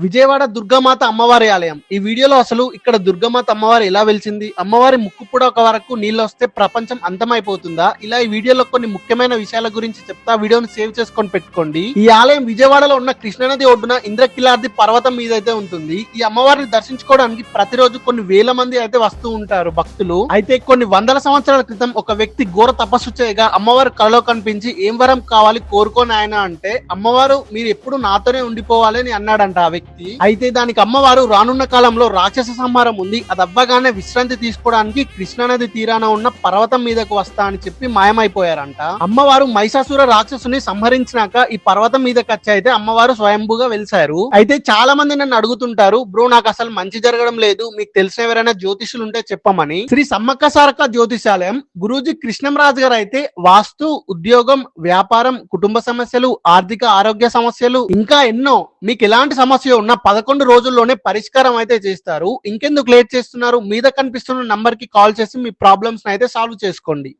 విజయవాడ దుర్గామాత అమ్మవారి ఆలయం. ఈ వీడియోలో అసలు ఇక్కడ దుర్గామాత అమ్మవారు ఎలా వెలిసింది, అమ్మవారి ముక్కు పుడక వరకు నీళ్ళు వస్తే ప్రపంచం అంతమైపోతుందా, ఇలా ఈ వీడియోలో కొన్ని ముఖ్యమైన విషయాల గురించి చెప్తా. వీడియోని సేవ్ చేసుకొని పెట్టుకోండి. ఈ ఆలయం విజయవాడలో ఉన్న కృష్ణానది ఒడ్డున ఇంద్రకిలాద్రి పర్వతం మీద అయితే ఉంటుంది. ఈ అమ్మవారిని దర్శించుకోవడానికి ప్రతిరోజు కొన్ని వేల మంది అయితే వస్తూ ఉంటారు భక్తులు. అయితే కొన్ని వందల సంవత్సరాల క్రితం ఒక వ్యక్తి ఘోర తపస్సు చేయగా అమ్మవారు కలలో కనిపించి ఏం వరం కావాలి కోరుకోని ఆయన అంటే, అమ్మవారు మీరు ఎప్పుడు నాతోనే ఉండిపోవాలి అని అన్నాడంట ఆ వ్యక్తి. అయితే దానికి అమ్మవారు రానున్న కాలంలో రాక్షస సంహారం ఉంది, అది అవ్వగానే విశ్రాంతి తీసుకోవడానికి కృష్ణానది తీరాన ఉన్న పర్వతం మీదకు వస్తా అని చెప్పి మాయమైపోయారంట. అమ్మవారు మహిషాసుర రాక్షసుని సంహరించినాక ఈ పర్వతం మీదకి వచ్చి అయితే అమ్మవారు స్వయంభూగా వెలిసారు. అయితే చాలా మంది నన్ను అడుగుతుంటారు, బ్రో నాకు అసలు మంచి జరగడం లేదు, మీకు తెలిసిన ఎవరైనా జ్యోతిషులు ఉంటే చెప్పమని. శ్రీ సమ్మక్క సారక్క జ్యోతిషాలయం గురూజీ కృష్ణంరాజు గారు అయితే వాస్తు, ఉద్యోగం, వ్యాపారం, కుటుంబ సమస్యలు, ఆర్థిక ఆరోగ్య సమస్యలు ఇంకా ఎన్నో మీకు ఎలాంటి సమస్య ఉన్న 11 రోజుల్లోనే పరిష్కారం అయితే చేస్తారు. ఇంకెందుకు లేట్ చేస్తున్నారు, మీద కనిపిస్తున్న నంబర్ కి కాల్ చేసి మీ ప్రాబ్లమ్స్ అయితే సాల్వ్ చేసుకోండి.